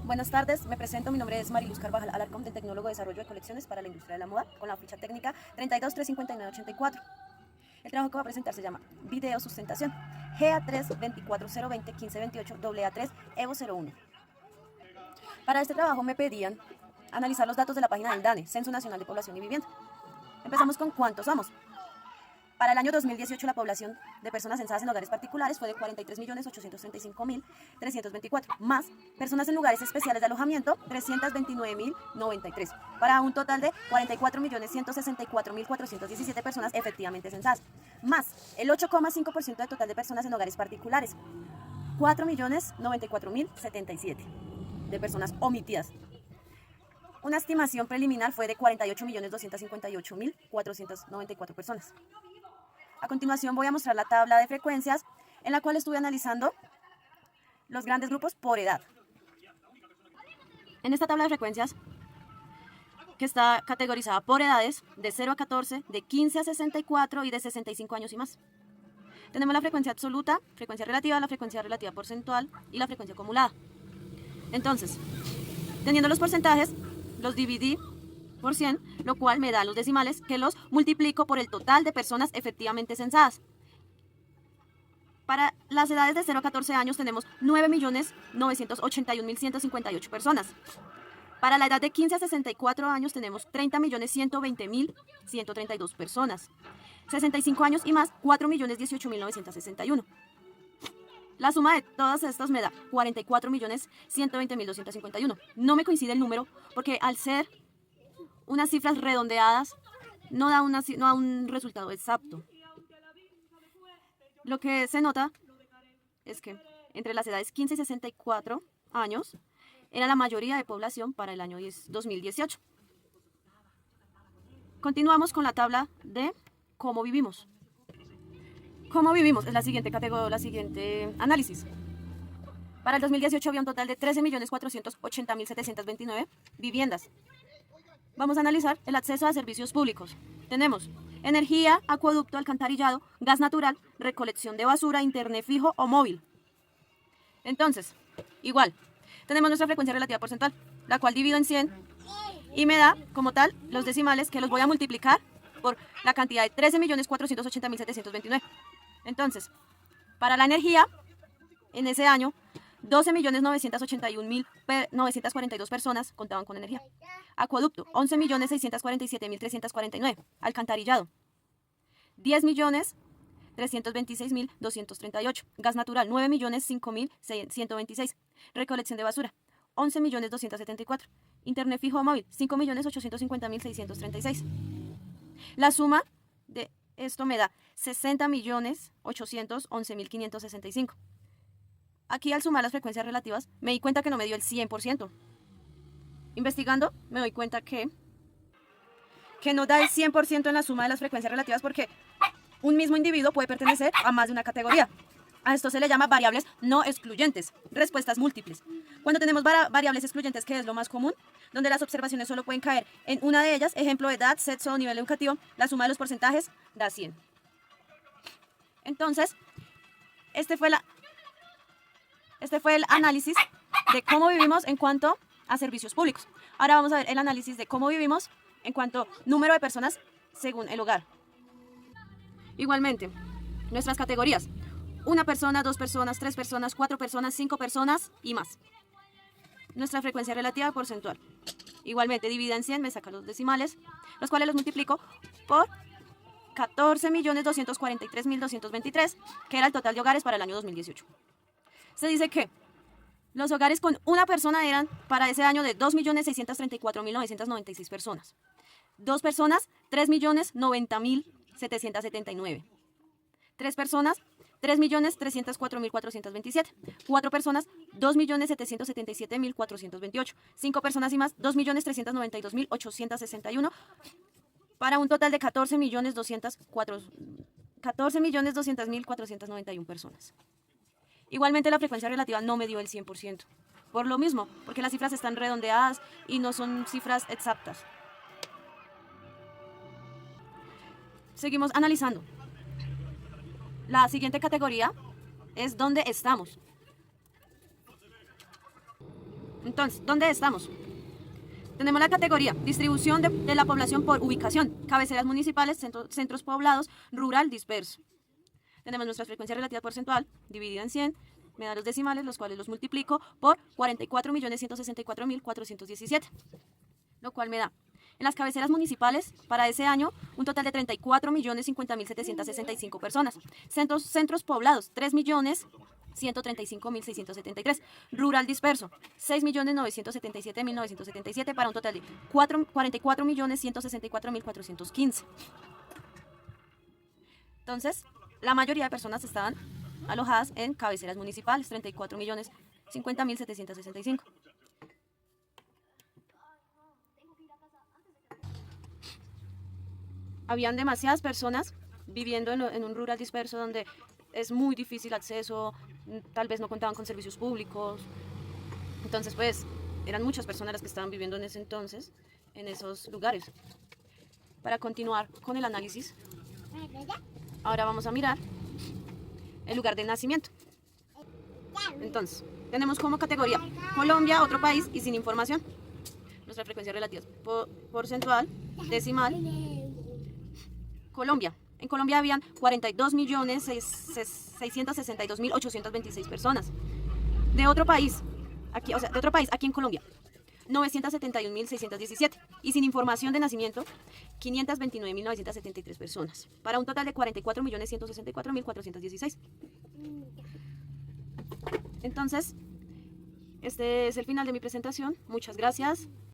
Buenas tardes, me presento, mi nombre es Mariluz Carvajal Alarcón, del Tecnólogo de Desarrollo de Colecciones para la Industria de la Moda, con la ficha técnica 3235984. El trabajo que va a presentar se llama Video Sustentación, GA3 24020 1528 AA3 Evo 01. Para este trabajo me pedían analizar los datos de la página del DANE, Censo Nacional de Población y Vivienda. Empezamos con cuántos somos. Para el año 2018 la población de personas censadas en hogares particulares fue de 43.835.324, más personas en lugares especiales de alojamiento 329.093, para un total de 44.164.417 personas efectivamente censadas, más el 8,5% del total de personas en hogares particulares, 4.094.077 de personas omitidas. Una estimación preliminar fue de 48.258.494 personas. A continuación voy a mostrar la tabla de frecuencias en la cual estuve analizando los grandes grupos por edad. En esta tabla de frecuencias, que está categorizada por edades de 0 a 14, de 15 a 64 y de 65 años y más. Tenemos la frecuencia absoluta, frecuencia relativa, la frecuencia relativa porcentual y la frecuencia acumulada. Entonces, teniendo los porcentajes, los dividí por 100, lo cual me da los decimales que los multiplico por el total de personas efectivamente censadas. Para las edades de 0 a 14 años tenemos 9.981.158 personas. Para la edad de 15 a 64 años tenemos 30.120.132 personas. 65 años y más, 4.018.961. La suma de todas estas me da 44.120.251. No me coincide el número porque al ser unas cifras redondeadas no da un resultado exacto. Lo que se nota es que entre las edades 15 y 64 años era la mayoría de población para el año 2018. Continuamos con la tabla de cómo vivimos. ¿Cómo vivimos? Es la siguiente categoría, la siguiente análisis. Para el 2018 había un total de 13.480.729 viviendas. Vamos a analizar el acceso a servicios públicos. Tenemos energía, acueducto, alcantarillado, gas natural, recolección de basura, internet fijo o móvil. Entonces, igual, tenemos nuestra frecuencia relativa porcentual, la cual divido en 100 y me da, como tal, los decimales que los voy a multiplicar por la cantidad de 13.480.729. Entonces, para la energía, en ese año, 12.981.942 personas contaban con energía. Acueducto, 11.647.349. Alcantarillado, 10.326.238. Gas natural, 9.005.126. Recolección de basura, 11.274. Internet fijo o móvil, 5.850.636. La suma de esto me da 60.811.565. Aquí al sumar las frecuencias relativas me di cuenta que no me dio el 100%. Investigando me doy cuenta que no da el 100% en la suma de las frecuencias relativas porque un mismo individuo puede pertenecer a más de una categoría. A esto se le llama variables no excluyentes, respuestas múltiples. Cuando tenemos variables excluyentes, que es lo más común, donde las observaciones solo pueden caer en una de ellas, ejemplo, edad, sexo o nivel educativo, la suma de los porcentajes da 100. Entonces, este fue el análisis de cómo vivimos en cuanto a servicios públicos. Ahora vamos a ver el análisis de cómo vivimos en cuanto a número de personas según el hogar. Igualmente, nuestras categorías: 1 persona, 2 personas, 3 personas, 4 personas, 5 personas y más. Nuestra frecuencia relativa porcentual. Igualmente, divida en 100, me saca los decimales, los cuales los multiplico por 14.243.223, que era el total de hogares para el año 2018. Se dice que los hogares con una persona eran para ese año de 2.634.996 personas. 2 personas, 3.090.779. 3 personas, 3.304.427. 4 personas, 2.777.428. 5 personas y más, 2.392.861. Para un total de 14.200.491 personas. Igualmente la frecuencia relativa no me dio el 100%. Por lo mismo, porque las cifras están redondeadas y no son cifras exactas. Seguimos analizando. La siguiente categoría es dónde estamos. Entonces, ¿dónde estamos? Tenemos la categoría distribución de la población por ubicación, cabeceras municipales, centros poblados, rural disperso. Tenemos nuestra frecuencia relativa porcentual dividida en 100, me da los decimales, los cuales los multiplico por 44.164.417, lo cual me da en las cabeceras municipales para ese año un total de 34.050.765 personas. Centros poblados, 3.135.673. Rural disperso, 6.977.977 para un total de 44.164.415. Entonces, la mayoría de personas estaban alojadas en cabeceras municipales, 34.050.765. Habían demasiadas personas viviendo en un rural disperso donde es muy difícil acceso, tal vez no contaban con servicios públicos. Entonces, pues, eran muchas personas las que estaban viviendo en ese entonces, en esos lugares. Para continuar con el análisis, ahora vamos a mirar el lugar de nacimiento. Entonces, tenemos como categoría Colombia, otro país y sin información. Nuestra frecuencia relativa porcentual, decimal. Colombia. En Colombia habían 42.662.826 personas. De otro país, aquí en Colombia, 971.617. Y sin información de nacimiento, 529.973 personas. Para un total de 44.164.416. Entonces, este es el final de mi presentación. Muchas gracias.